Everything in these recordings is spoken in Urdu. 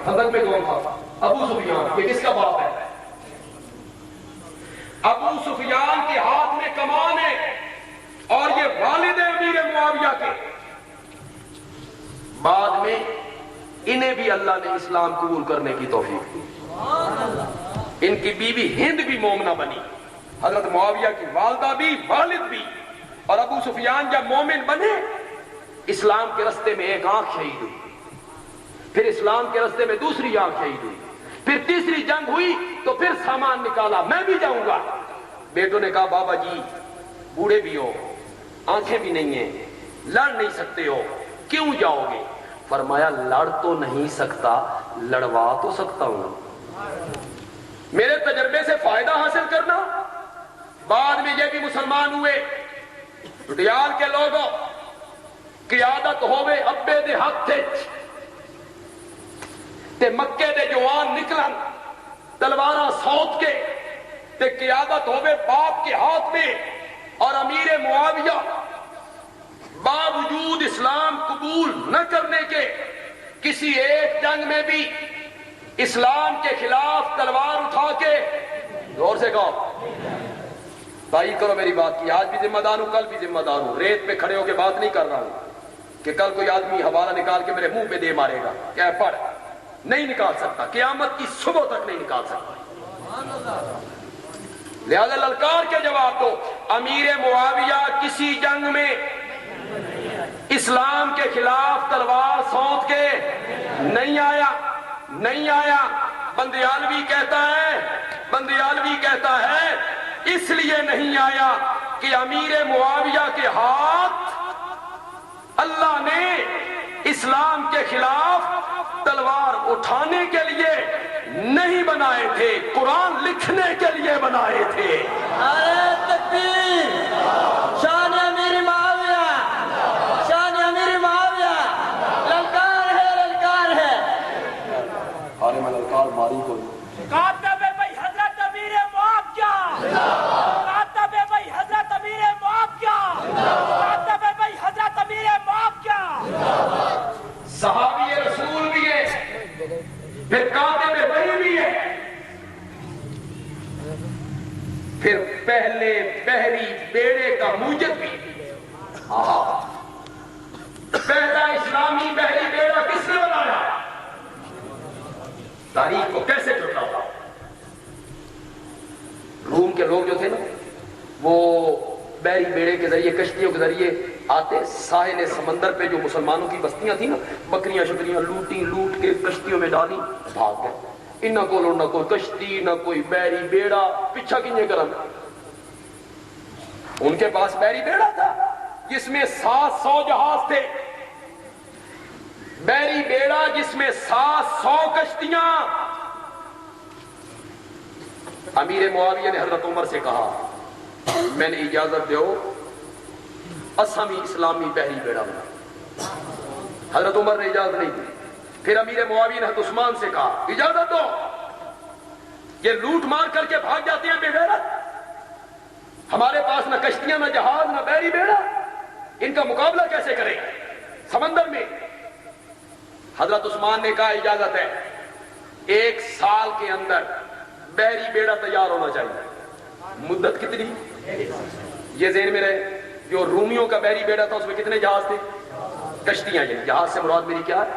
خندق میں کون تھا؟ ابو سفیان. یہ کس کا باپ ہے؟ ابو سفیان کے ہاتھ میں کمان ہے اور یہ والد امیر معاویہ کے. بعد میں انہیں بھی اللہ نے اسلام قبول کرنے کی توفیق دی. ان کی بیوی ہند بھی مومنہ بنی. حضرت معاویہ کی والدہ بھی والد بھی. اور ابو سفیان جب مومن بنے اسلام کے رستے میں ایک آنکھ شہید ہوئی, پھر اسلام کے رستے میں دوسری آنکھ شہید ہوئی, پھر تیسری جنگ ہوئی تو پھر سامان نکالا میں بھی جاؤں گا. بیٹوں نے کہا بابا جی بوڑھے بھی ہو, آنکھیں بھی نہیں ہیں, لڑ نہیں سکتے ہو, کیوں جاؤ گے؟ فرمایا لڑ تو نہیں سکتا, لڑوا تو سکتا ہوں. میرے تجربے سے فائدہ حاصل کرنا. بعد میں یہ بھی مسلمان ہوئے. ڈیال کے لوگوں قیادت ہوئے ابے دے ہاتھ تے مکے دے جوان نکلن تلواراں سوت کے تے قیادت ہوئے باپ کے ہاتھ میں. اور امیر معاویہ باوجود اسلام قبول نہ کرنے کے کسی ایک جنگ میں بھی اسلام کے خلاف تلوار اٹھا کے, زور سے کہو, تائید کرو میری بات کی. آج بھی ذمہ دار ہوں, کل بھی ذمہ دار ہوں. ریت پہ کھڑے ہو کے بات نہیں کر رہا ہوں کہ کل کوئی آدمی حوالہ نکال کے میرے منہ پہ دے مارے گا کیا پڑھ, نہیں نکال سکتا, قیامت کی صبح تک نہیں نکال سکتا. لہذا للکار کے جواب دو. امیر معاویہ کسی جنگ میں اسلام کے خلاف تلوار سونت کے نہیں آیا, نہیں آیا. بندیالوی کہتا ہے اس لیے نہیں آیا کہ امیر معاویہ کے ہاتھ اللہ نے اسلام کے خلاف تلوار اٹھانے کے لیے نہیں بنائے تھے, قرآن لکھنے کے لیے بنائے تھے. نعرہ تکبیر, شان امیر معاویہ, شان امیر معاویہ. للکار ہے, للکار ہے. آنے میں للکار ماری کوئی. کاتب بھائی حضرت امیر معاویہ, کاتب بھائی حضرت امیر معاویہ, کاتب بھائی حضرت امیر معاویہ. صحابی رسول بھی ہے, پھر کاتب وحی بھی ہے, پھر پہلے بحری بیڑے کا موجد بھی. پہلا اسلامی بحری بیڑا کس نے بنایا؟ تاریخ کو کیسے چٹاتا؟ روم کے لوگ جو تھے نا وہ بحری بیڑے کے ذریعے, کشتیوں کے ذریعے آتے, ساحل سمندر پہ جو مسلمانوں کی بستیاں تھیں نا, بکریاں شکریاں لوٹی, لوٹ کے کشتیوں میں ڈالی, بھاگ گئے. انہاں کو نہ کوئی کشتی, نہ کوئی بحری بیڑا, پیچھا کیجیے کرم. ان کے پاس بحری بیڑا تھا جس میں 700 جہاز تھے, بحری بیڑا جس میں 700 کشتیاں. امیر معاویہ نے حضرت عمر سے کہا میں نے اجازت دو اسامی اسلامی بحری بیڑا بنا. حضرت عمر نے اجازت نہیں دی. پھر امیر معاویہ نے حضرت عثمان سے کہا اجازت دو, یہ لوٹ مار کر کے بھاگ جاتے ہیں بے غیرت, ہمارے پاس نہ کشتیاں, نہ جہاز, نہ بحری بیڑا, ان کا مقابلہ کیسے کریں سمندر میں؟ حضرت عثمان نے کہا اجازت ہے, 1 سال کے اندر بحری بیڑا تیار ہونا چاہیے. مدت کتنی؟ یہ ذہن میں رہے, جو رومیوں کا بحری بیڑا تھا اس میں کتنے جہاز تھے؟ کشتیاں. یعنی جہاز سے مراد میری کیا ہے؟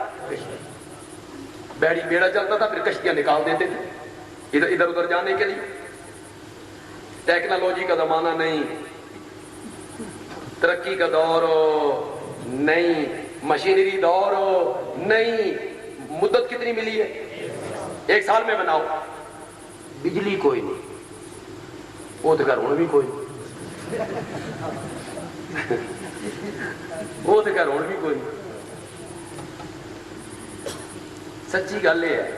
بحری بیڑا چلتا تھا, پھر کشتیاں نکال دیتے تھے ادھر ادھر جانے کے لیے. ٹیکنالوجی کا زمانہ نہیں, ترقی کا دور ہو نہیں, مشینری دور ہو نہیں. مدت کتنی ملی ہے؟ 1 سال میں بناؤ. بجلی کوئی نہیں, وہ تو گھر ہونا بھی کوئی نہیں, وہ تو گھر ہونا بھی کوئی نہیں. سچی گل یہ ہے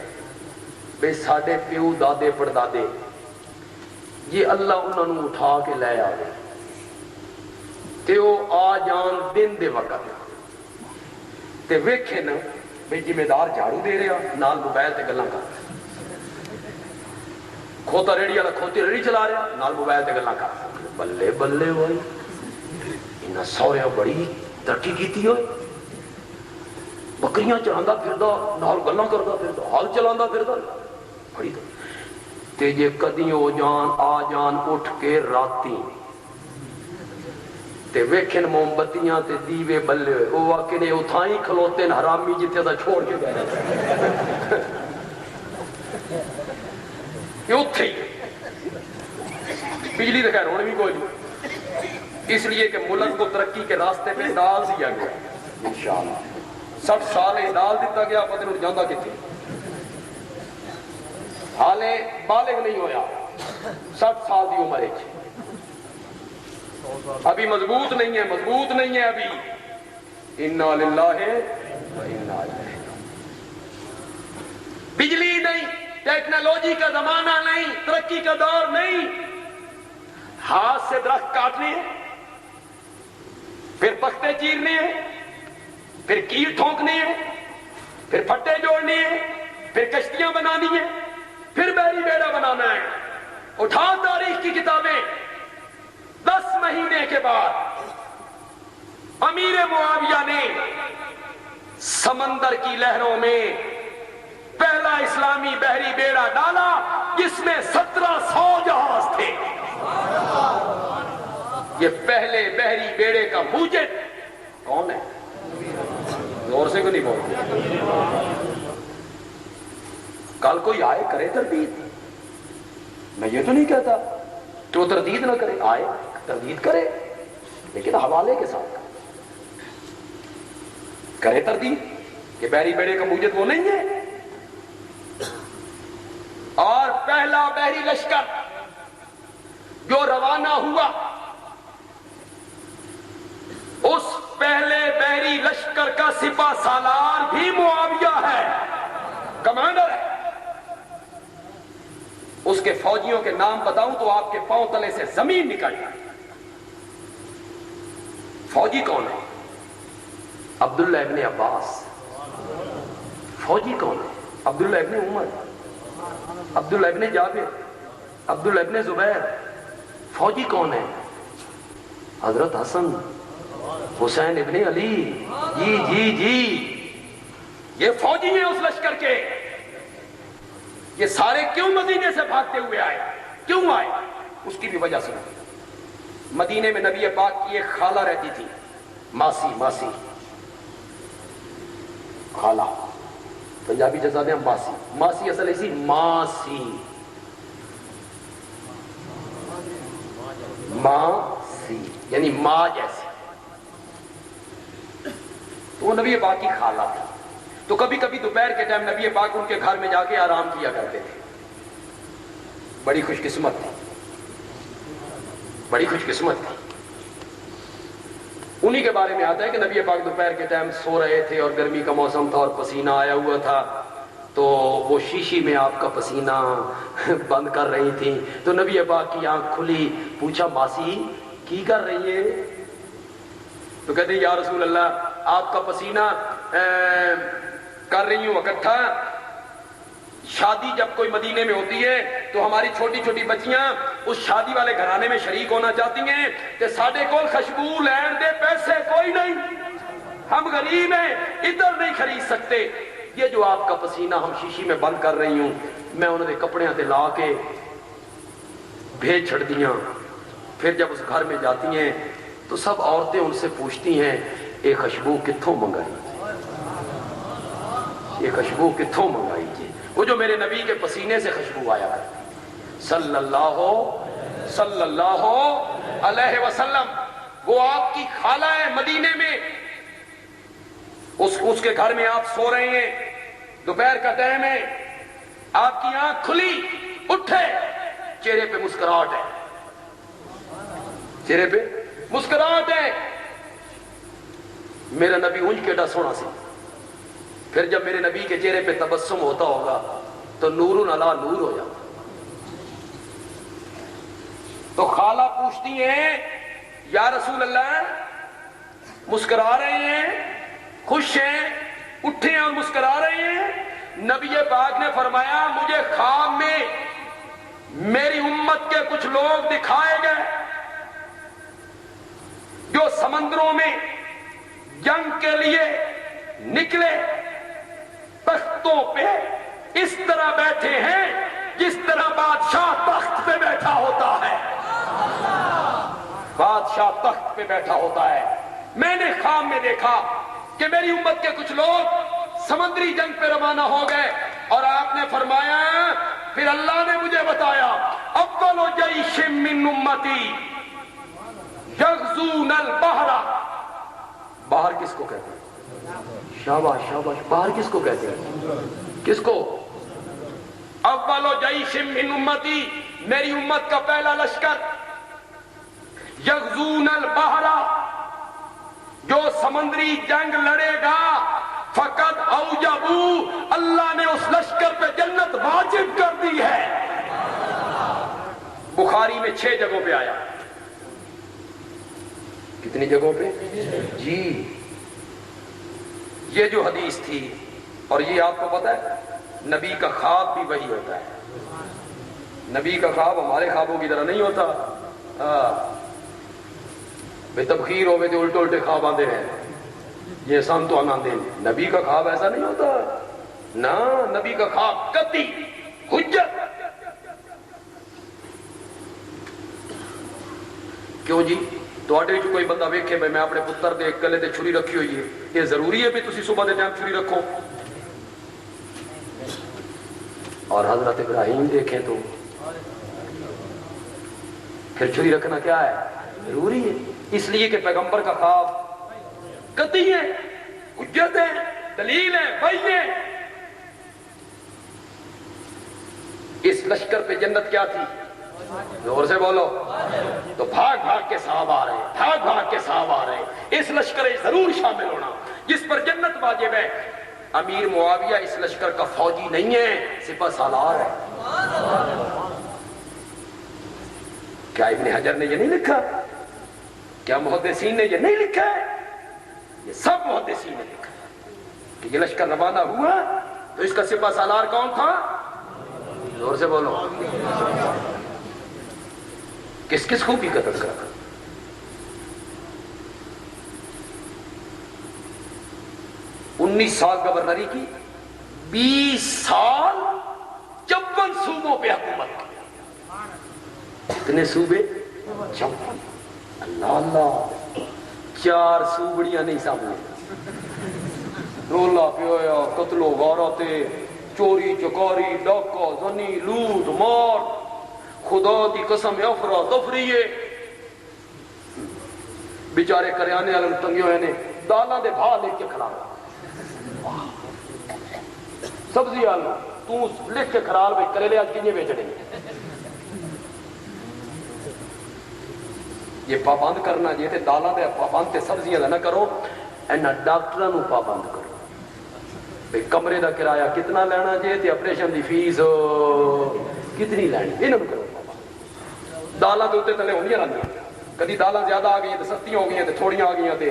بے ساڈے پیو دادے پڑدادے یہ اللہ انہوں نے اٹھا کے لے آئے تے وہ آ جان دن دے وقت تے ویکھے نا بے ذمہ دار جھاڑو دے رہا نال موبائل تے گلاں کر, کھوتا ریڑی والا کھوتی ریڑی چلا رہا نال موبائل تے گلاں کر. بلے بلے ہوئی انہاں سوریاں بڑی ترقی کیتی ہوئے. بکریاں چلانا پھردا نال گلاں کردا پھردا ہل چلانا پھردا بڑی تے جے کدی ہو جان آ جان اٹھ کے راتی تے ویکھن موم بتیاں تے دیوے بلے ہوئے او آکے نے اتھائیں کھلوتے ہیں حرامی جتے دا چھوڑ کے گئے یہ اتھے ہی بجلی دکھائے رونے بھی کوئی نہیں، اس لیے کہ ملک کو ترقی کے راستے پہ ڈال دیا گیا انشاءاللہ 60 سال ڈال دیتا گیا پتہ نہیں جاندہ کتنے حالے بالغ نہیں ہویا 60 سال دی عمر ہے ابھی مضبوط نہیں ہے ابھی انا للہ و انا الیہ بجلی نہیں، ٹیکنالوجی کا زمانہ نہیں، ترقی کا دور نہیں، ہاتھ سے درخت کاٹنے ہیں، پھر پختے چیرنے ہیں، پھر کیل ٹھونکنے ہیں، پھر پھٹے جوڑنے ہیں، پھر کشتیاں بنانی ہیں، پھر بیری بیڑا بنانا ہے۔ اٹھا تاریخ کی کتابیں، 10 مہینے کے بعد امیر معاویہ نے سمندر کی لہروں میں پہلا اسلامی بحری بیڑا ڈالا جس میں 1700 جہاز تھے۔ یہ پہلے بحری بیڑے کا موجد کون ہے؟ زور سے کو نہیں بولتے۔ کل کوئی آئے کرے تردید، میں یہ تو نہیں کہتا کہ وہ تردید نہ کرے، آئے تردید کرے لیکن حوالے کے ساتھ کرے تردید کہ بحری بیڑے کا موجد وہ نہیں ہے۔ اور پہلا بحری لشکر جو روانہ ہوا، اس پہلے بحری لشکر کا سپہ سالار بھی معاویہ ہے، کمانڈر ہے۔ اس کے فوجیوں کے نام بتاؤں تو آپ کے پاؤں تلے سے زمین نکل جائے۔ فوجی کون ہے؟ عبداللہ ابن عباس۔ فوجی کون ہے؟ عبداللہ ابن عمر، عبداللہ ابن جابر، عبداللہ ابن زبیر۔ فوجی کون ہے؟ حضرت حسن حسین ابن علی۔ جی یہ فوجی ہیں اس لشکر کے۔ یہ سارے کیوں مدینے سے بھاگتے ہوئے آئے؟ کیوں آئے؟ اس کی بھی وجہ سنو۔ مدینے میں نبی پاک کی ایک خالہ رہتی تھی، ماسی خالہ، پنجابی جزا دیں ماسی اصل ایسی ماسی یعنی ماں جیسی۔ تو وہ نبی پاک کی خالہ تھی، تو کبھی کبھی دوپہر کے ٹائم نبی پاک ان کے گھر میں جا کے آرام کیا کرتے تھے۔ بڑی خوش قسمت تھی، بڑی خوش قسمت تھی۔ انہی کے بارے میں آتا ہے کہ نبی پاک دوپہر کے ٹائم سو رہے تھے اور گرمی کا موسم تھا اور پسینہ آیا ہوا تھا، تو وہ شیشی میں آپ کا پسینہ بند کر رہی تھی۔ تو نبی پاک کی آنکھ کھلی، پوچھا ماسی کی کر رہی ہے؟ تو کہتے یا رسول اللہ آپ کا پسینہ کر رہی ہوں اکٹھا۔ شادی جب کوئی مدینے میں ہوتی ہے تو ہماری چھوٹی چھوٹی بچیاں اس شادی والے گھرانے میں شریک ہونا چاہتی ہیں کہ ساڈے کول خوشبو لین دے پیسے کوئی نہیں، ہم غریب ہیں، ادھر نہیں خرید سکتے۔ یہ جو آپ کا پسینہ ہم شیشی میں بند کر رہی ہوں، میں انہوں نے کپڑے تے لا کے بھیج چھڑ دیاں۔ پھر جب اس گھر میں جاتی ہیں تو سب عورتیں ان سے پوچھتی ہیں یہ خوشبو کتھوں منگائی، یہ خوشبو کتھوں منگائی جی؟ وہ جو میرے نبی کے پسینے سے خوشبو آیا کرتی صلی اللہ علیہ وسلم، وہ آپ کی خالہ ہے مدینے میں، اس کے گھر میں آپ سو رہے ہیں، دوپہر کا ٹائم ہے، آپ کی آنکھ کھلی، اٹھے، چہرے پہ مسکراہٹ ہے، چہرے پہ مسکراہٹ ہے۔ میرا نبی اونج کیڑا سونا سی، پھر جب میرے نبی کے چہرے پہ تبسم ہوتا ہوگا تو نور علی نور ہو جاتا۔ تو خالہ پوچھتی ہیں یا رسول اللہ مسکرا رہے ہیں، خوش ہیں، اٹھے ہیں اور مسکرا رہے ہیں؟ نبی پاک نے فرمایا مجھے خواب میں میری امت کے کچھ لوگ دکھائے گئے جو سمندروں میں جنگ کے لیے نکلے تختوں پہ اس طرح بیٹھے ہیں جس طرح بادشاہ تخت پہ بیٹھا ہوتا ہے. بادشاہ تخت پہ بیٹھا ہوتا ہے. میں نے خواب میں دیکھا کہ میری امت کے کچھ لوگ سمندری جنگ پہ روانہ ہو گئے اور آپ نے فرمایا پھر اللہ نے مجھے بتایا اول جیش من امتی یغزون البحر. باہر کس کو کہتے ہیں؟ شاباش شاباش. باہر کس کو کہتے ہیں؟ کس کو؟ اول جیش من امتی میری امت کا پہلا لشکر یغزون البحر جو سمندری جنگ لڑے گا فقط اوجبو اللہ نے اس لشکر پہ جنت واجب کر دی ہے. بخاری میں 6 جگہوں پہ آیا. کتنی جگہوں پہ؟ جی یہ جو حدیث تھی اور یہ آپ کو پتا ہے نبی کا خواب بھی وہی ہوتا ہے. نبی کا خواب ہمارے خوابوں کی طرح نہیں ہوتا. بے تبخیر ہوئے جو الٹے الٹے خواب آتے ہیں یہ سن تو آنندے. نبی کا خواب ایسا نہیں ہوتا نا. نبی کا خواب قطعی حجت. کیوں جی تواڈے وچ کوئی بندہ ویکھے بھائی میں اپنے پتر دے گلے تے چھری رکھی ہوئی ہے یہ ضروری ہے بھی تسی صبح دے ٹائم چھری رکھو؟ اور حضرت ابراہیم دیکھیں تو پھر چھری رکھنا کیا ہے؟ ضروری ہے. اس لیے کہ پیغمبر کا خواب قطعی ہے حجت ہے دلیل ہے وحی ہے. اس لشکر پہ جنت کیا تھی؟ زور سے بولو. تو بھاگ بھاگ کے صاحب آ رہے ہیں بھاگ بھاگ کے صاحب آ رہے ہیں. اس لشکر ضرور شامل ہونا جس پر جنت واجب ہے. امیر معاویہ اس لشکر کا فوجی نہیں ہے سپہ سالار ہے. کیا ابن حجر نے یہ نہیں لکھا؟ کیا محدثین نے یہ نہیں لکھا ہے؟ یہ سب محدثین نے لکھا کہ یہ لشکر روانہ ہوا تو اس کا سپہ سالار کون تھا؟ زور سے بولو. کس کس خوبی کا تذکرہ؟ 19 سال گورنری کی 20 سال 54 صوبوں پہ حکومت کی. کتنے صوبے؟ 54. اللہ اللہ 4 صوبڑیاں نہیں سامنے. رولا پیا قتل و غارت چوری چکاری ڈاکہ زنی لوٹ مار خدا دی قسم افرا تفری. بیچارے کریانے والے تنگے ہوئے نے دالاں دے بھا لے کے کھڑا سبزی آلو تو لکھ کے کھرال بھائی کریلے آج کنجے بیچڑیں گے. یہ پابند کرنا جی تے دالاں دے پابند تے سبزیاں دا نہ کرو. اینا ڈاکٹراں نو پابند کرو بھئی کمرے دا کرایہ کتنا لینا جی تے آپریشن دی فیس کتنی لینی انہاں نو کرو پابند. دالاں دے اوتے تلے ہوندیاں رہندیاں کدی دالاں زیادہ آ گئی تے سستیاں ہو گئی تے تھوڑیاں آ گئی تے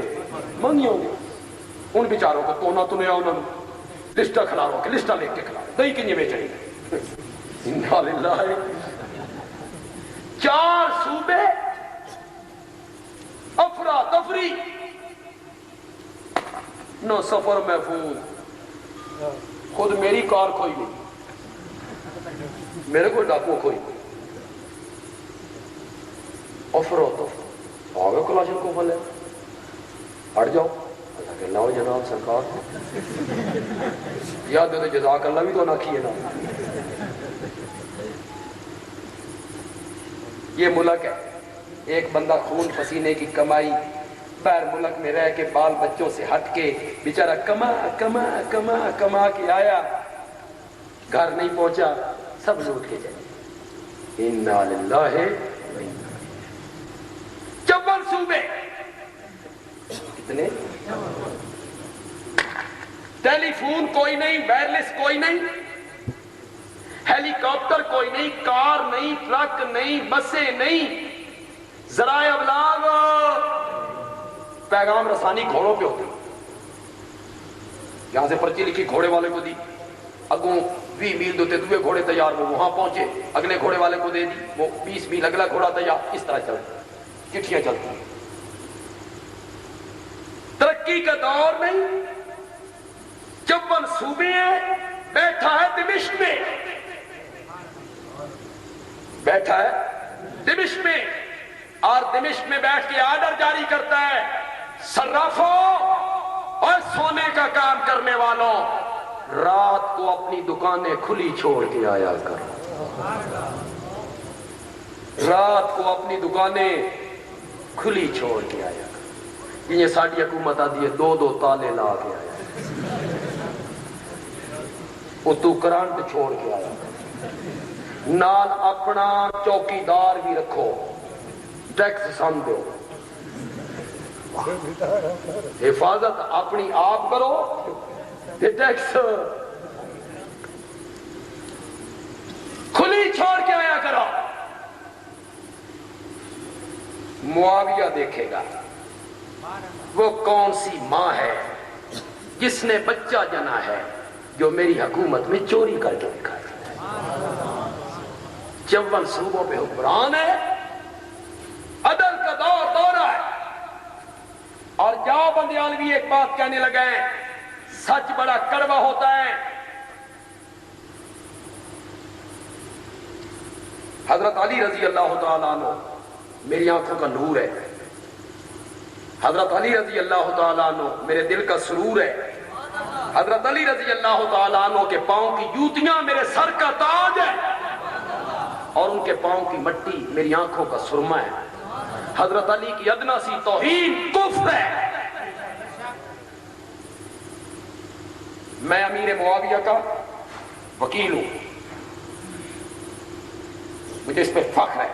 مہنگیاں ہو گئی. ان بیچاروں کو تونا تنیا انہوں نے لسٹا کھلارو کہ لسٹا لے کے کھلارو دہی کنجے بیچیں گے. انا للہ 4 صوبے افرا تفری نو سفر محفوظ. خود میری کار کھوئی گئی میرے کو ڈاکو کھوئی گئی. افرا تفری آگے کلاشن کو بھلے ہٹ جاؤ. اللہ جناب سرکار یاد دے جزاک اللہ بھی تو نہ کیے نا. یہ ملک ہے ایک بندہ خون پسینے کی کمائی بیر ملک میں رہ کے بال بچوں سے ہٹ کے بیچارہ کما کما کما کما کے آیا گھر نہیں پہنچا سب لوٹ کے چلے. انا للہ 54 صوبے کتنے. ٹیلی فون کوئی نہیں وائرلیس کوئی نہیں ہیلی کاپٹر کوئی نہیں کار نہیں ٹرک نہیں بسیں نہیں. ذرائع ابلاغ پیغام رسانی گھوڑوں پہ ہوتی. یہاں سے پرچی لکھی گھوڑے والے کو دی اگوں 20 میل دوتے دوے گھوڑے تیار وہ وہاں پہنچے اگلے گھوڑے والے کو دے دی وہ 20 میل اگلا گھوڑا تیار. اس طرح چلتی چٹھیاں چلتی. ترقی کا دور نہیں جب منصوبے ہیں بیٹھا ہے دمشق میں، بیٹھا ہے دمشق میں، اور دمشق میں بیٹھ کے آرڈر جاری کرتا ہے، صرافوں اور سونے کا کام کرنے والوں، رات کو اپنی دکانیں کھلی چھوڑ کے آیا کرو، رات کو اپنی دکانیں کھلی چھوڑ کے آیا کرو۔ یہ ساڑی حکومت آدھی ہے دو دو تالے لا کے آیا، وہ تو کرنٹ چھوڑ کے آیا، نال اپنا چوکیدار بھی رکھو، ٹیکس سم دو، حفاظت اپنی آپ کرو، ٹیکس کھلی چھوڑ کے آیا کرو۔ معاویہ دیکھے گا وہ کون سی ماں ہے جس نے بچہ جنا ہے جو میری حکومت میں چوری کر کے دکھائے، جب منصوبوں پہ حکمران ہے، عدل کا دورہ ہے۔ اور جاؤ بندیالوی ایک بات کہنے لگے ہیں، سچ بڑا کڑوا ہوتا ہے۔ حضرت علی رضی اللہ تعالیٰ عنہ میری آنکھوں کا نور ہے، حضرت علی رضی اللہ تعالیٰ عنہ میرے دل کا سرور ہے، حضرت علی رضی اللہ تعالیٰ عنہ کے پاؤں کی جوتیاں میرے سر کا تاج ہے، اور ان کے پاؤں کی مٹی میری آنکھوں کا سرما ہے۔ حضرت علی کی ادنا سی توہین کفر ہے۔ میں امیر معاویہ کا وکیل ہوں، مجھے اس پہ فخر ہے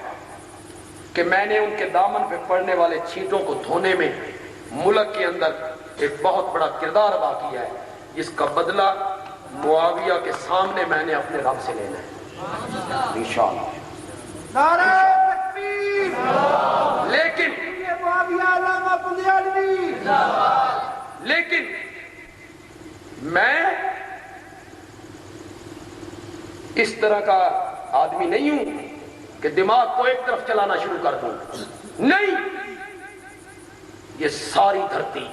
کہ میں نے ان کے دامن پہ پڑنے والے چھینٹوں کو دھونے میں ملک کے اندر ایک بہت بڑا کردار ادا کیا ہے، جس کا بدلہ معاویہ کے سامنے میں نے اپنے رب سے لینا ہے انشاءاللہ۔ نعرہ تکبیر، لیکن میں اس طرح کا آدمی نہیں ہوں کہ دماغ کو ایک طرف چلانا شروع کر دوں، نہیں، یہ ساری دھرتی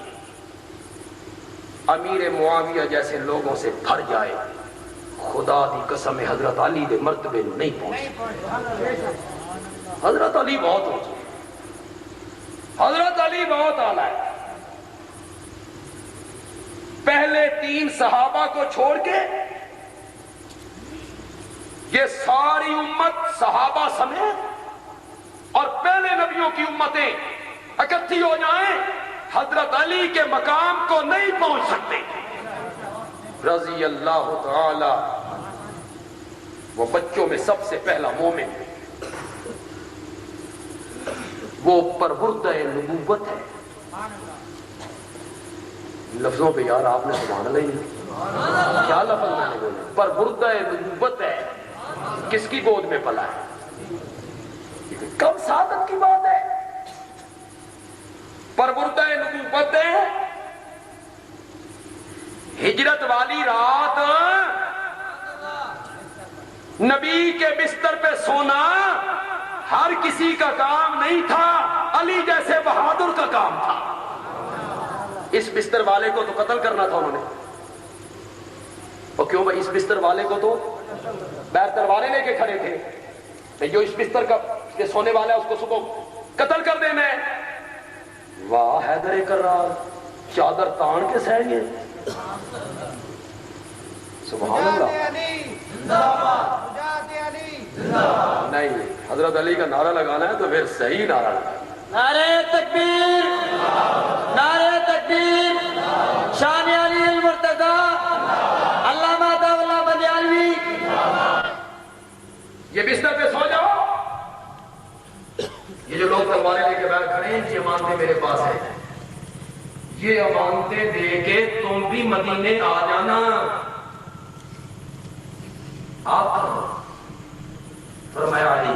امیر معاویہ جیسے لوگوں سے بھر جائے، خدا دی قسم حضرت علی دے مرتبے نہیں پہنچ۔ حضرت علی بہت اونچے، حضرت علی بہت اعلیٰ ہے۔ پہلے 3 صحابہ کو چھوڑ کے یہ ساری امت صحابہ سمیت اور پہلے نبیوں کی امتیں اکٹھی ہو جائیں، حضرت علی کے مقام کو نہیں پہنچ سکتے رضی اللہ تعالی۔ وہ بچوں میں سب سے پہلا مومن، وہ پربردہ نبوت ہے۔ لفظوں پہ یار آپ نے سبحان اللہ ہی نہیں، کیا لفظ میں نے بولے، پربردہ نبوت ہے، کس کی گود میں پلا ہے، کم سعادت کی بات ہے۔ پربردہ نبوت ہے، ہجرت والی رات نبی کے بستر پہ سونا ہر کسی کا کام نہیں تھا، علی جیسے بہادر کا کام تھا۔ اس بستر والے کو تو قتل کرنا تھا انہوں نے، اور کیوں بھائی، اس بستر والے کو تو بیر تلواریں لے کے کھڑے تھے، جو اس بستر کا یہ سونے والا ہے اس کو صبح قتل کر دینا ہے۔ واہ حیدر کرار، چادر تان کے سہ گئے، سبحان اللہ۔ نہیں، حضرت علی کا نعرہ لگانا ہے تو پھر صحیح نعرہ لگانا۔ نعرہ تکبیر، نعرہ تکبیر، شان علی المرتضی، علامہ اللہ بندیالوی۔ یہ بستر پہ سو جاؤ، یہ جو لوگ تلواریں لے کے بیٹھ کھڑے ہیں، یہ امانتیں میرے پاس ہیں، یہ امانتیں دے کے تم بھی مدینے آ جانا۔ آپ فرمایا علی،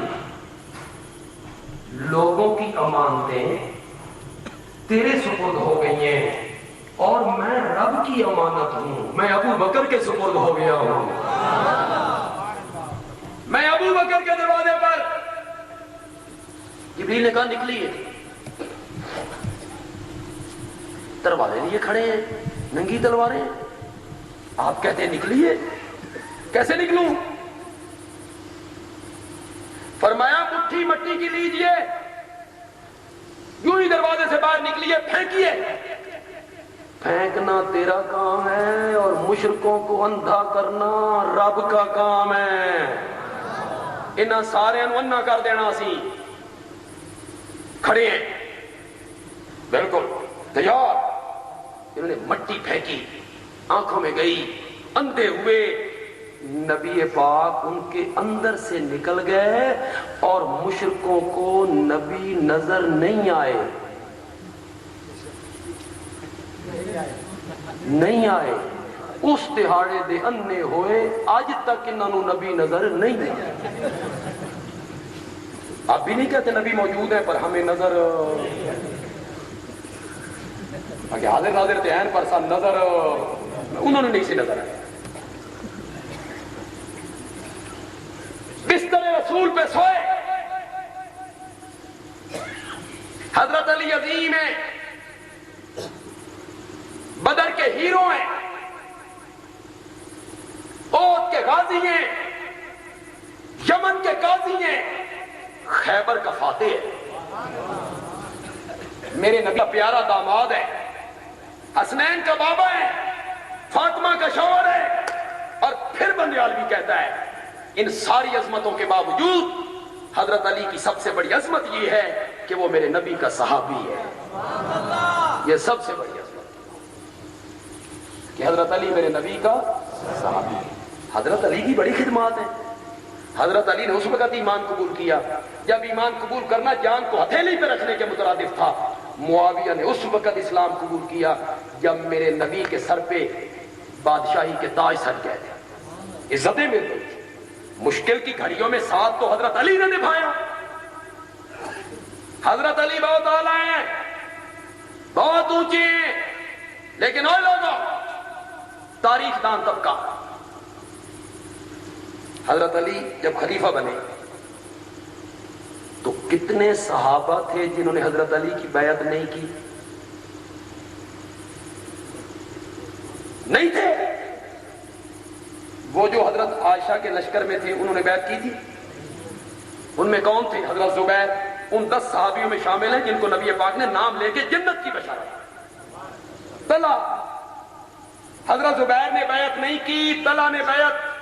لوگوں کی امانتیں تیرے سپرد ہو گئی ہیں، اور میں رب کی امانت ہوں، میں ابو بکر کے سپرد ہو گیا ہوں۔ میں ابو بکر کے دروازے پر، جبریل نے کہا نکلیے، تلواریں لیے کھڑے ہیں، ننگی تلواریں، آپ کہتے ہیں نکلیے. کیسے نکلوں؟ فرمایا مٹھی مٹی کی لیجئے، یوں ہی دروازے سے باہر نکلیے، پھینکیے. پھینکنا تیرا کام ہے اور مشرکوں کو اندھا کرنا رب کا کام ہے. انہاں سارے انا کر دینا. سی کھڑے ہیں بالکل تیار. انہوں نے مٹی پھینکی، آنکھوں میں گئی، اندھے ہوئے. نبی پاک ان کے اندر سے نکل گئے اور مشرکوں کو نبی نظر نہیں آئے. نہیں آئے. اس دہاڑے دے انے ہوئے، آج تک انہوں نے نبی نظر نہیں آئے. آپ بھی نہیں کہتے نبی موجود ہے پر ہمیں نظر، حاضر ناظر تھے پر سب نظر انہوں نے نہیں سی نظر آئے. بستر رسول پہ سوئے. حضرت علی عظیم ہیں، بدر کے ہیرو ہیں، احد کے غازی ہیں، یمن کے قاضی ہیں، خیبر کا فاتح ہے. میرے نبی کا پیارا داماد ہے، حسنین کا بابا ہے، فاطمہ کا شوہر ہے. اور پھر بندیالوی کہتا ہے ان ساری عظمتوں کے باوجود حضرت علی کی سب سے بڑی عظمت یہ ہے کہ وہ میرے نبی کا صحابی ہے. یہ سب سے بڑی عظمت کہ حضرت علی میرے نبی کا صحابی ہے. حضرت علی کی بڑی خدمات ہیں. حضرت علی نے اس وقت ایمان قبول کیا جب ایمان قبول کرنا جان کو ہتھیلی پہ رکھنے کے مترادف تھا. معاویہ نے اس وقت اسلام قبول کیا جب میرے نبی کے سر پہ بادشاہی کے تاج سر گئے تھے، عزتیں مل گئی. مشکل کی گھڑیوں میں ساتھ تو حضرت علی نے نبھایا. حضرت علی بہت اعلیٰ ہیں، بہت اونچے ہیں، لیکن اور لوگوں تاریخ دان طبقہ. حضرت علی جب خلیفہ بنے تو کتنے صحابہ تھے جنہوں نے حضرت علی کی بیعت نہیں کی؟ نہیں تھے. وہ جو حضرت عائشہ کے لشکر میں تھے انہوں نے بیعت کی تھی. ان میں کون تھے؟ حضرت زبیر ان 10 صحابیوں میں شامل ہیں جن کو نبی پاک نے نام لے کے جنت کی بشارت. طلحہ، حضرت زبیر نے بیعت نہیں کی، طلحہ نے بیعت